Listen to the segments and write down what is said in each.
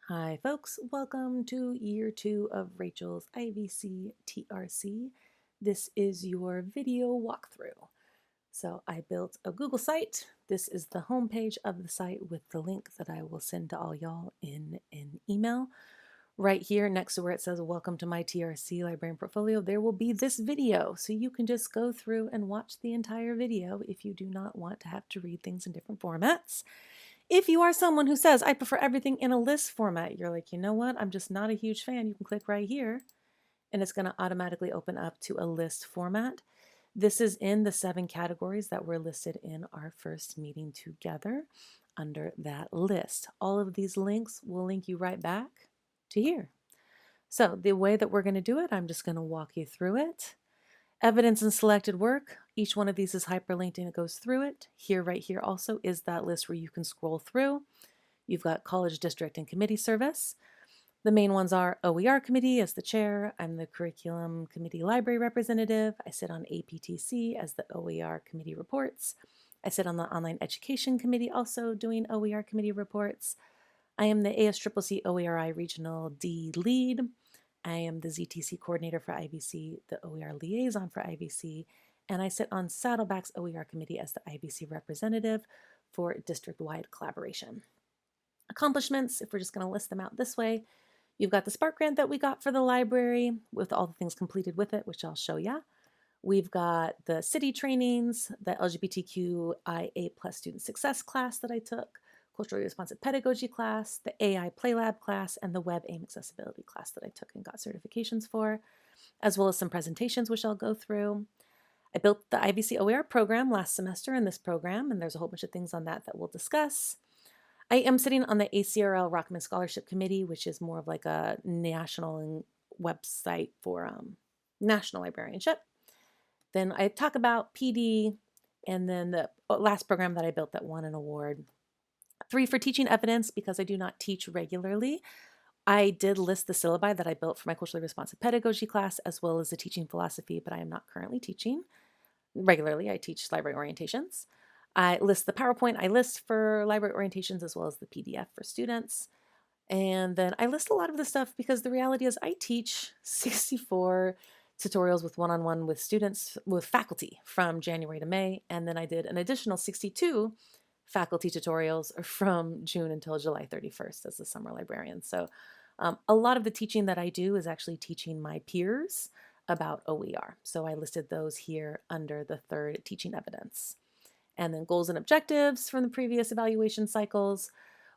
Hi, folks. Welcome to year 2 of Rachel's IVC TRC. This is your video walkthrough. So I built a Google site. This is the homepage of the site with the link that I will send to all y'all in an email. Right here next to where it says welcome to my TRC librarian portfolio, there will be this video. So you can just go through and watch the entire video if you do not want to have to read things in different formats. If you are someone who says, I prefer everything in a list format, you're like, you know what? I'm just not a huge fan. You can click right here and it's going to automatically open up to a list format. This is in the 7 categories that were listed in our first meeting together under that list. All of these links will link you right back to here. So the way that we're going to do it, I'm just going to walk you through it. Evidence and selected work. Each one of these is hyperlinked and it goes through it. Here, right here also is that list where you can scroll through. You've got college district and committee service. The main ones are OER committee as the chair. I'm the curriculum committee library representative. I sit on APTC as the OER committee reports. I sit on the online education committee also doing OER committee reports. I am the ASCCC OERI regional D lead. I am the ZTC coordinator for IVC, the OER liaison for IVC, and I sit on Saddleback's OER committee as the IVC representative for district-wide collaboration. Accomplishments, if we're just going to list them out this way, you've got the Spark grant that we got for the library with all the things completed with it, which I'll show you. We've got the city trainings, the LGBTQIA plus student success class that I took, culturally responsive pedagogy class, the AI Play Lab class, and the Web AIM accessibility class that I took and got certifications for, as well as some presentations which I'll go through. I built the IVC OER program last semester in this program, and there's a whole bunch of things on that we'll discuss. I am sitting on the ACRL Rockman Scholarship Committee, which is more of like a national website for national librarianship. Then I talk about PD, and then the last program that I built that won an award. 3 for teaching evidence, because I do not teach regularly. I did list the syllabi that I built for my culturally responsive pedagogy class, as well as the teaching philosophy, but I am not currently teaching regularly. I teach library orientations. I list the PowerPoint I list for library orientations, as well as the PDF for students. And then I list a lot of the stuff because the reality is I teach 64 tutorials with one-on-one with students, with faculty from January to May. And then I did an additional 62 faculty tutorials from June until July 31st as the summer librarian. So a lot of the teaching that I do is actually teaching my peers about OER. So I listed those here under the 3rd teaching evidence. And then goals and objectives from the previous evaluation cycles.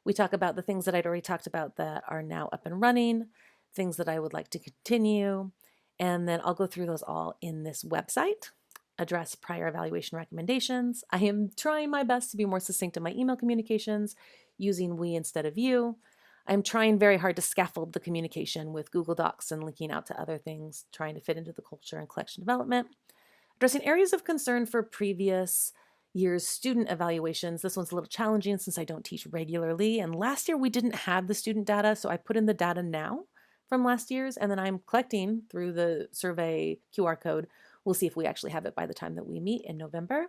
We talk about the things that I'd already talked about that are now up and running, things that I would like to continue, and then I'll go through those all in this website, address prior evaluation recommendations. I am trying my best to be more succinct in my email communications using we instead of you. I'm trying very hard to scaffold the communication with Google Docs and linking out to other things, trying to fit into the culture and collection development. Addressing areas of concern for previous year's student evaluations. This one's a little challenging since I don't teach regularly. And last year we didn't have the student data, so I put in the data now from last year's, and then I'm collecting through the survey QR code. We'll see if we actually have it by the time that we meet in November.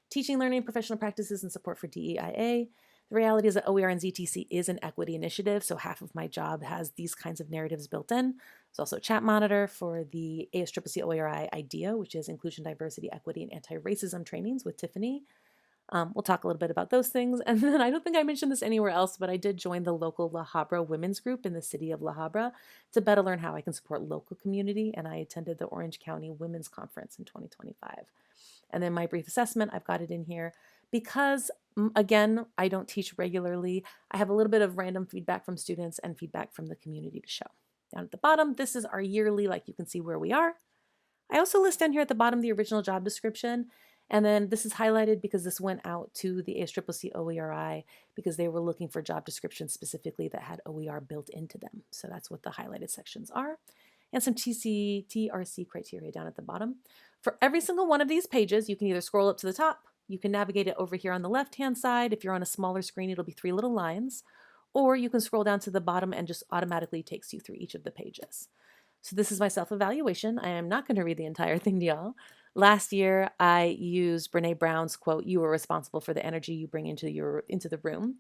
Teaching, learning, professional practices, and support for DEIA. The reality is that OER and ZTC is an equity initiative, so half of my job has these kinds of narratives built in. There's also a chat monitor for the ASCCC OERI IDEA, which is Inclusion, Diversity, Equity, and Anti-Racism trainings with Tiffany. We'll talk a little bit about those things. And then I don't think I mentioned this anywhere else, but I did join the local La Habra women's group in the city of La Habra to better learn how I can support local community. And I attended the Orange County Women's Conference in 2025. And then my brief assessment, I've got it in here because, again, I don't teach regularly. I have a little bit of random feedback from students and feedback from the community to show. Down at the bottom, this is our yearly, like you can see where we are. I also list down here at the bottom the original job description. And then this is highlighted because this went out to the ASCCC OERI because they were looking for job descriptions specifically that had OER built into them. So that's what the highlighted sections are. And some TRC criteria down at the bottom. For every single one of these pages, you can either scroll up to the top, you can navigate it over here on the left-hand side. If you're on a smaller screen, it'll be 3 little lines. Or you can scroll down to the bottom and just automatically takes you through each of the pages. So this is my self-evaluation. I am not going to read the entire thing to y'all. Last year, I used Brene Brown's quote, "You are responsible for the energy you bring into the room."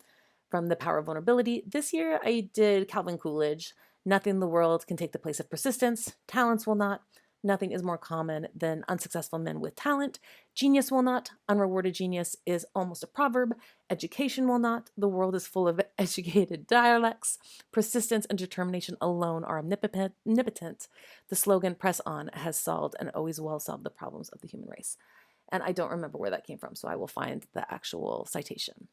from The Power of Vulnerability. This year I did Calvin Coolidge. Nothing in the world can take the place of persistence. Talents will not. Nothing is more common than unsuccessful men with talent. Genius will not. Unrewarded genius is almost a proverb. Education will not. The world is full of educated dialects. Persistence and determination alone are omnipotent. The slogan, press on, has solved and always will solve the problems of the human race. And I don't remember where that came from, so I will find the actual citation.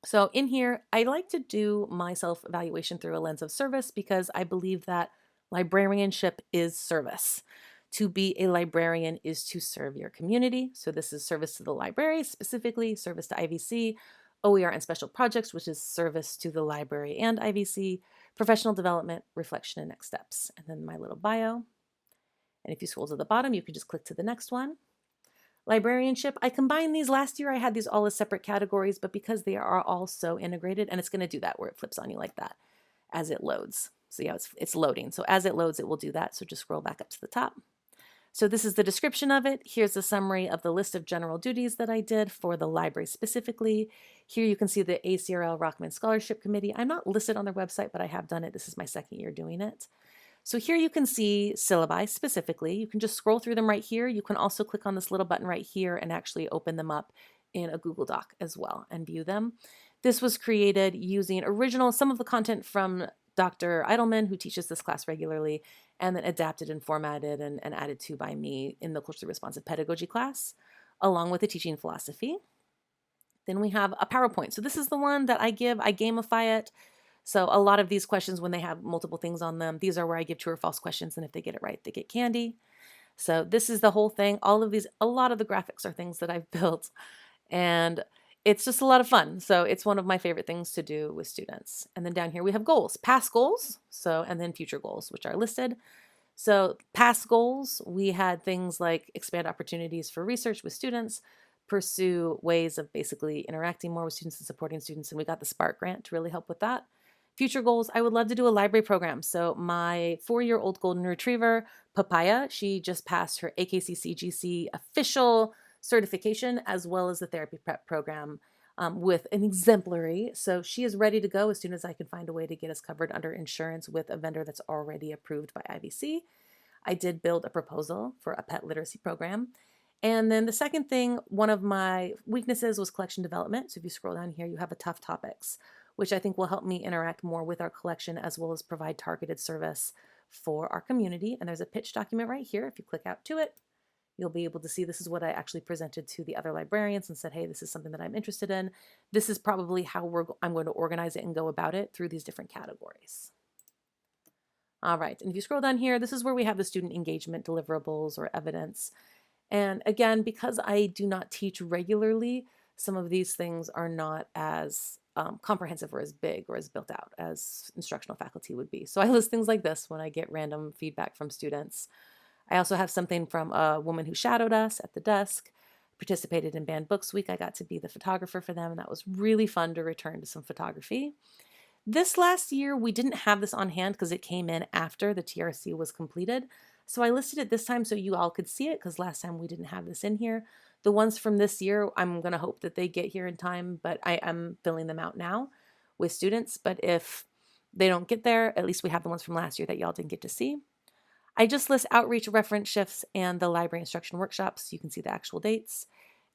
So in here, I like to do my self-evaluation through a lens of service because I believe that librarianship is service. To be a librarian is to serve your community. So this is service to the library, specifically service to IVC, OER and special projects, which is service to the library and IVC, professional development, reflection, and next steps. And then my little bio. And if you scroll to the bottom, you can just click to the next one. Librarianship, I combined these last year. I had these all as separate categories, but because they are all so integrated, and it's going to do that where it flips on you like that as it loads. So yeah, it's loading. So as it loads, it will do that. So just scroll back up to the top. So this is the description of it. Here's a summary of the list of general duties that I did for the library specifically. Here you can see the ACRL Rockman Scholarship Committee. I'm not listed on their website, but I have done it. This is my second year doing it. So here you can see syllabi specifically. You can just scroll through them right here. You can also click on this little button right here and actually open them up in a Google Doc as well and view them. This was created using some of the content from Dr. Eidelman, who teaches this class regularly, and then adapted and formatted and added to by me in the closely responsive pedagogy class, along with the teaching philosophy. Then we have a PowerPoint. So this is the one that I give. I gamify it. So a lot of these questions, when they have multiple things on them, these are where I give true or false questions, and if they get it right, they get candy. So this is the whole thing. All of these, a lot of the graphics are things that I've built, and it's just a lot of fun. So it's one of my favorite things to do with students. And then down here we have goals, past goals, and then future goals, which are listed. So past goals, we had things like expand opportunities for research with students, pursue ways of basically interacting more with students and supporting students, and we got the Spark grant to really help with that. Future goals, I would love to do a library program. So my 4-year-old golden retriever, Papaya, she just passed her AKC-CGC official certification as well as the therapy prep program with an exemplary. So she is ready to go as soon as I can find a way to get us covered under insurance with a vendor that's already approved by IVC. I did build a proposal for a pet literacy program. And then the second thing, one of my weaknesses was collection development. So if you scroll down here, you have a tough topics, which I think will help me interact more with our collection as well as provide targeted service for our community. And there's a pitch document right here. If you click out to it, you'll be able to see this is what I actually presented to the other librarians and said, hey, this is something that I'm interested in. This is probably how I'm going to organize it and go about it through these different categories. All right, and if you scroll down here, this is where we have the student engagement deliverables or evidence. And again, because I do not teach regularly, some of these things are not as comprehensive or as big or as built out as instructional faculty would be. So I list things like this when I get random feedback from students. I also have something from a woman who shadowed us at the desk, participated in Banned Books Week. I got to be the photographer for them, and that was really fun to return to some photography. This last year, we didn't have this on hand because it came in after the TRC was completed. So I listed it this time so you all could see it because last time we didn't have this in here. The ones from this year, I'm going to hope that they get here in time, but I am filling them out now with students. But if they don't get there, at least we have the ones from last year that y'all didn't get to see. I just list outreach reference shifts and the library instruction workshops. You can see the actual dates.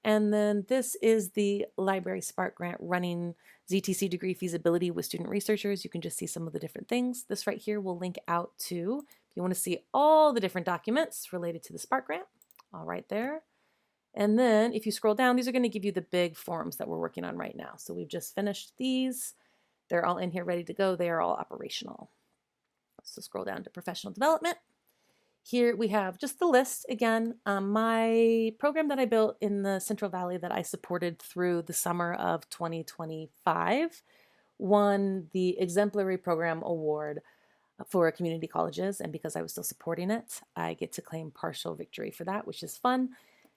And then this is the Library Spark Grant running ZTC degree feasibility with student researchers. You can just see some of the different things. This right here will link out to, if you want to see all the different documents related to the Spark Grant, all right there. And then if you scroll down, these are going to give you the big forms that we're working on right now. So we've just finished these. They're all in here ready to go. They are all operational. So scroll down to professional development. Here we have just the list again. My program that I built in the Central Valley that I supported through the summer of 2025 won the Exemplary Program Award for community colleges. And because I was still supporting it, I get to claim partial victory for that, which is fun.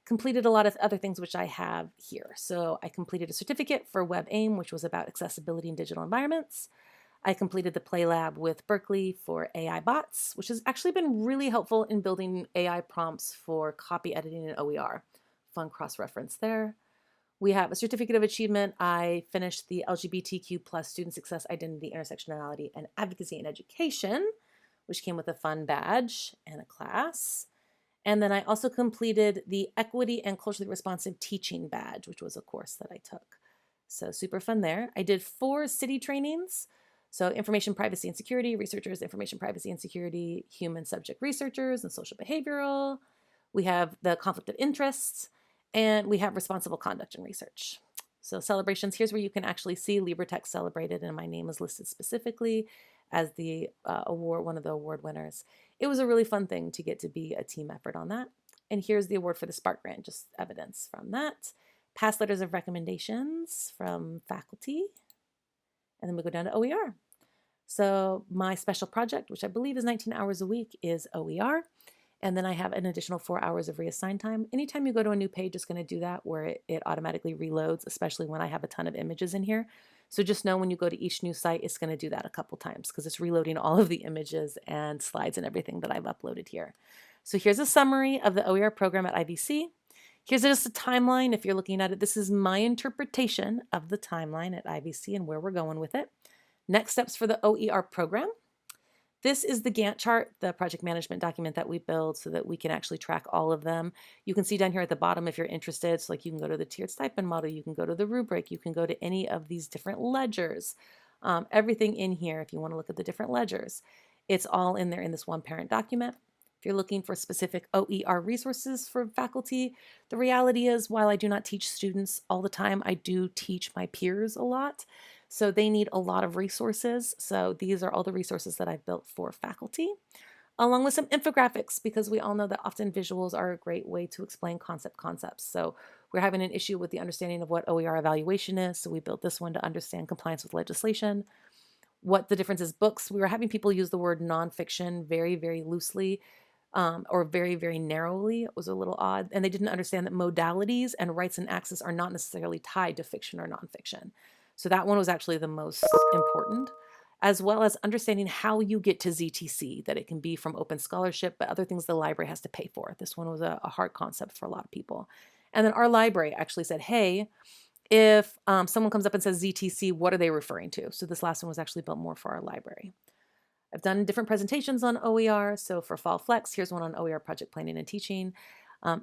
Completed a lot of other things which I have here. So I completed a certificate for WebAIM, which was about accessibility in digital environments. I completed the Play Lab with Berkeley for AI bots, which has actually been really helpful in building AI prompts for copy editing and OER. Fun cross-reference there. We have a certificate of achievement. I finished the LGBTQ plus student success, identity, intersectionality, and advocacy in education, which came with a fun badge and a class. And then I also completed the equity and culturally responsive teaching badge, which was a course that I took. So super fun there. I did 4 city trainings. So information privacy and security, researchers, information privacy and security, human subject researchers, and social behavioral. We have the conflict of interests, and we have responsible conduct and research. So celebrations, here's where you can actually see LibreText celebrated, and my name is listed specifically as the award, one of the award winners. It was a really fun thing to get to be a team effort on that. And here's the award for the Spark Grant, just evidence from that. Past letters of recommendations from faculty. And then we go down to OER. So my special project, which I believe is 19 hours a week, is OER. And then I have an additional 4 hours of reassigned time. Anytime you go to a new page, it's going to do that where it automatically reloads, especially when I have a ton of images in here. So just know when you go to each new site, it's going to do that a couple times because it's reloading all of the images and slides and everything that I've uploaded here. So here's a summary of the OER program at IVC. Here's just a timeline. If you're looking at it, this is my interpretation of the timeline at IVC and where we're going with it. Next steps for the OER program. This is the Gantt chart, the project management document that we build so that we can actually track all of them. You can see down here at the bottom if you're interested. So like you can go to the tiered stipend model, you can go to the rubric, you can go to any of these different ledgers. Everything in here, if you want to look at the different ledgers, it's all in there in this one parent document. If you're looking for specific OER resources for faculty, the reality is while I do not teach students all the time, I do teach my peers a lot. So they need a lot of resources. So these are all the resources that I've built for faculty, along with some infographics, because we all know that often visuals are a great way to explain concepts. So we're having an issue with the understanding of what OER evaluation is. So we built this one to understand compliance with legislation. What the difference is books. We were having people use the word nonfiction very, very loosely. Or very, very narrowly. It was a little odd. And they didn't understand that modalities and rights and access are not necessarily tied to fiction or nonfiction. So that one was actually the most important, as well as understanding how you get to ZTC, that it can be from open scholarship, but other things the library has to pay for. This one was a hard concept for a lot of people. And then our library actually said, hey, if someone comes up and says ZTC, what are they referring to? So this last one was actually built more for our library. I've done different presentations on OER. So for Fall Flex, here's one on OER project planning and teaching.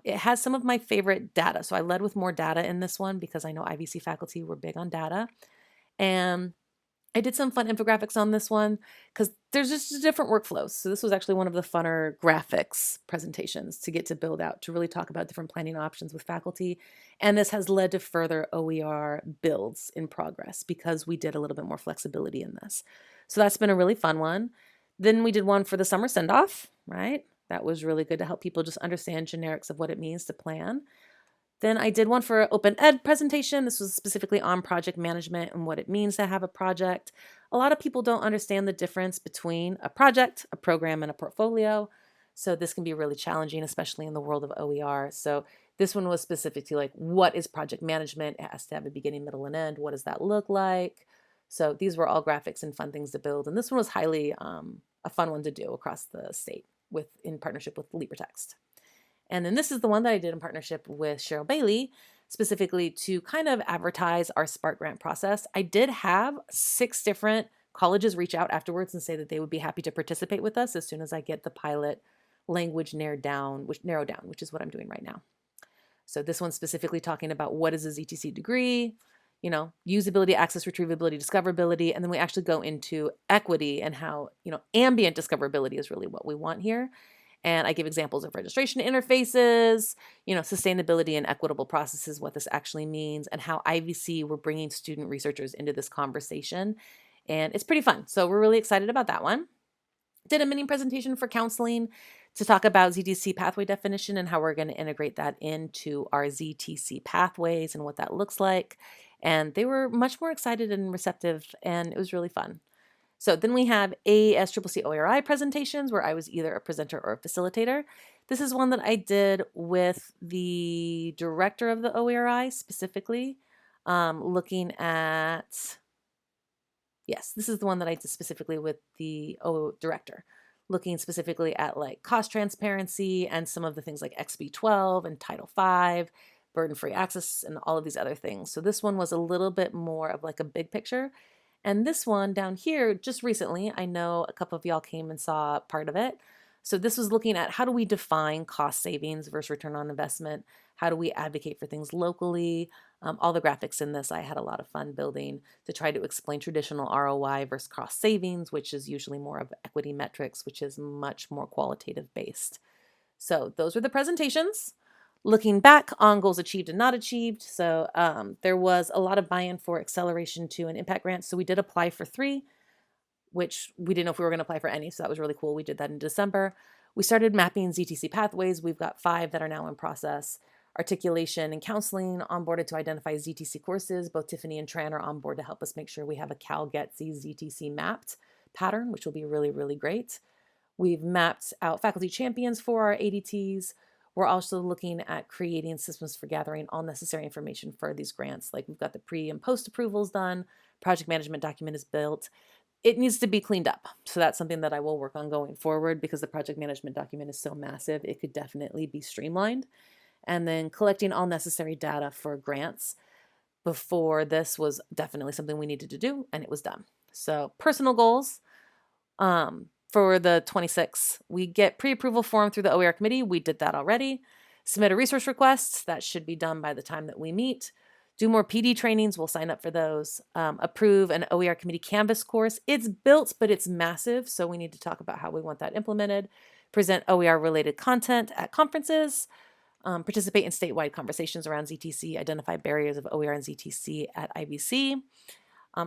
It has some of my favorite data. So I led with more data in this one because I know IVC faculty were big on data. And I did some fun infographics on this one because there's just different workflows. So this was actually one of the funner graphics presentations to get to build out, to really talk about different planning options with faculty. And this has led to further OER builds in progress because we did a little bit more flexibility in this. So that's been a really fun one. Then we did one for the summer send-off, right? That was really good to help people just understand generics of what it means to plan. Then I did one for Open Ed presentation. This was specifically on project management and what it means to have a project. A lot of people don't understand the difference between a project, a program, and a portfolio. So this can be really challenging, especially in the world of OER. So this one was specific to like, what is project management? It has to have a beginning, middle, and end. What does that look like? So these were all graphics and fun things to build. And this one was highly a fun one to do across the state in partnership with LibreText. And then this is the one that I did in partnership with Cheryl Bailey, specifically to kind of advertise our Spark Grant process. I did have 6 different colleges reach out afterwards and say that they would be happy to participate with us as soon as I get the pilot language narrowed down, which is what I'm doing right now. So this one's specifically talking about what is a ZTC degree, usability, access, retrievability, discoverability, and then we actually go into equity and how, ambient discoverability is really what we want here. And I give examples of registration interfaces, sustainability and equitable processes, what this actually means, and how IVC, we're bringing student researchers into this conversation. And it's pretty fun. So we're really excited about that one. Did a mini presentation for counseling to talk about ZTC pathway definition and how we're going to integrate that into our ZTC pathways and what that looks like. And they were much more excited and receptive, and it was really fun. So then we have ASCCC OERI presentations where I was either a presenter or a facilitator. This is one that I did with the director of the OERI specifically, looking at, yes, this is the one that I did specifically with the director, looking specifically at like cost transparency and some of the things like XB12 and Title V, burden-free access, and all of these other things. So this one was a little bit more of like a big picture. And this one down here, just recently, I know a couple of y'all came and saw part of it. So this was looking at how do we define cost savings versus return on investment? How do we advocate for things locally? All the graphics in this I had a lot of fun building to try to explain traditional ROI versus cost savings, which is usually more of equity metrics, which is much more qualitative based. So those were the presentations. Looking back on goals achieved and not achieved, so there was a lot of buy-in for Acceleration 2 and Impact Grants. So we did apply for 3, which we didn't know if we were going to apply for any, so that was really cool. We did that in December. We started mapping ZTC pathways. We've got 5 that are now in process. Articulation and counseling onboarded to identify ZTC courses. Both Tiffany and Tran are on board to help us make sure we have a CalGETC ZTC mapped pattern, which will be really, really great. We've mapped out faculty champions for our ADTs. We're also looking at creating systems for gathering all necessary information for these grants. Like we've got the pre and post approvals done. Project management document is built. It needs to be cleaned up. So that's something that I will work on going forward because the project management document is so massive. It could definitely be streamlined. And then collecting all necessary data for grants before this was definitely something we needed to do, and it was done. So personal goals. For the 26, we get pre-approval form through the OER committee. We did that already. Submit a resource request. That should be done by the time that we meet. Do more PD trainings. We'll sign up for those. Approve an OER committee Canvas course. It's built, but it's massive, so we need to talk about how we want that implemented. Present OER-related content at conferences. Participate in statewide conversations around ZTC. Identify barriers of OER and ZTC at IVC.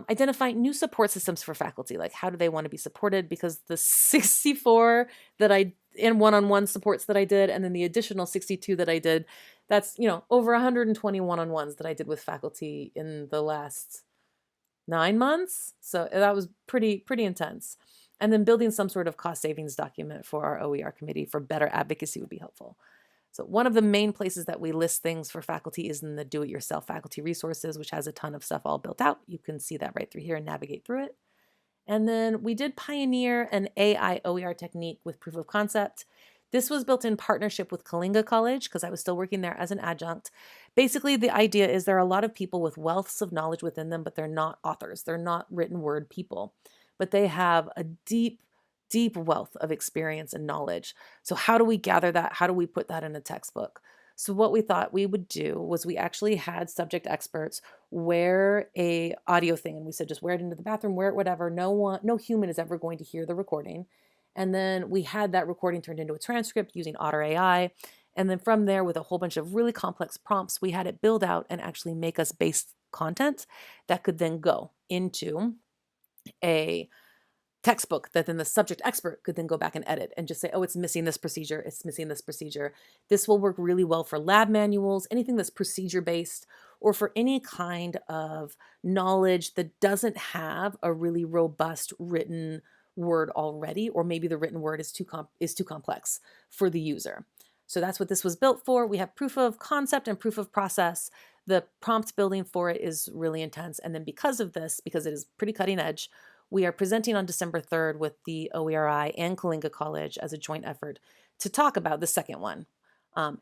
Identify new support systems for faculty, like how do they want to be supported, because the 64 that I in one-on-one supports that I did, and then the additional 62 that I did, that's, you know, over 120 one-on-ones that I did with faculty in the last 9 months. So that was pretty intense. And then building some sort of cost savings document for our OER committee for better advocacy would be helpful. So one of the main places that we list things for faculty is in the do-it-yourself faculty resources, which has a ton of stuff all built out. You can see that right through here and navigate through it. And then we did pioneer an AI OER technique with proof of concept. This was built in partnership with Kalinga College because I was still working there as an adjunct. Basically, the idea is there are a lot of people with wealths of knowledge within them, but they're not authors. They're not written word people, but they have a deep wealth of experience and knowledge. So how do we gather that? How do we put that in a textbook? So what we thought we would do was we actually had subject experts wear a audio thing, and we said just wear it into the bathroom, wear it whatever. No human is ever going to hear the recording. And then we had that recording turned into a transcript using Otter AI. And then from there, with a whole bunch of really complex prompts, we had it build out and actually make us base content that could then go into a textbook that then the subject expert could then go back and edit and just say, oh, it's missing this procedure. It's missing this procedure. This will work really well for lab manuals, anything that's procedure based, or for any kind of knowledge that doesn't have a really robust written word already, or maybe the written word is too complex for the user. So that's what this was built for. We have proof of concept and proof of process. The prompt building for it is really intense. And then because of this, because it is pretty cutting edge, we are presenting on December 3rd with the OERI and Kalinga College as a joint effort to talk about the second one,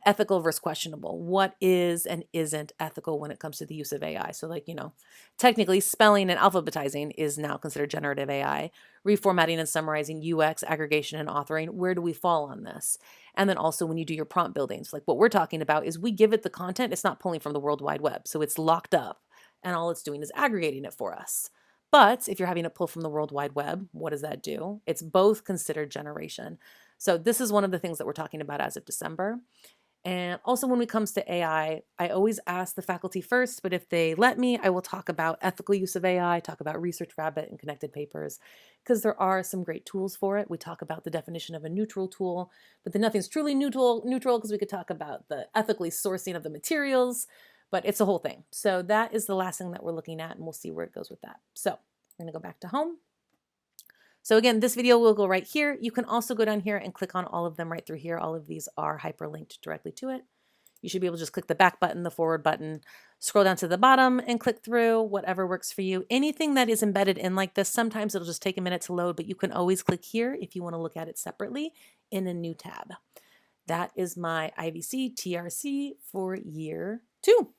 ethical versus questionable. What is and isn't ethical when it comes to the use of AI? So like, you know, technically spelling and alphabetizing is now considered generative AI. Reformatting and summarizing, UX, aggregation, and authoring, where do we fall on this? And then also when you do your prompt buildings, like what we're talking about is we give it the content, it's not pulling from the World Wide Web. So it's locked up and all it's doing is aggregating it for us. But if you're having it pull from the World Wide Web, what does that do? It's both considered generation. So this is one of the things that we're talking about as of December. And also when it comes to AI, I always ask the faculty first, but if they let me, I will talk about ethical use of AI, talk about Research Rabbit and connected papers, because there are some great tools for it. We talk about the definition of a neutral tool, but then nothing's truly neutral because we could talk about the ethically sourcing of the materials, but it's a whole thing. So that is the last thing that we're looking at, and we'll see where it goes with that. So we're gonna go back to home. So again, this video will go right here. You can also go down here and click on all of them right through here. All of these are hyperlinked directly to it. You should be able to just click the back button, the forward button, scroll down to the bottom and click through whatever works for you. Anything that is embedded in like this, sometimes it'll just take a minute to load, but you can always click here if you want to look at it separately in a new tab. That is my IVC TRC for year 2.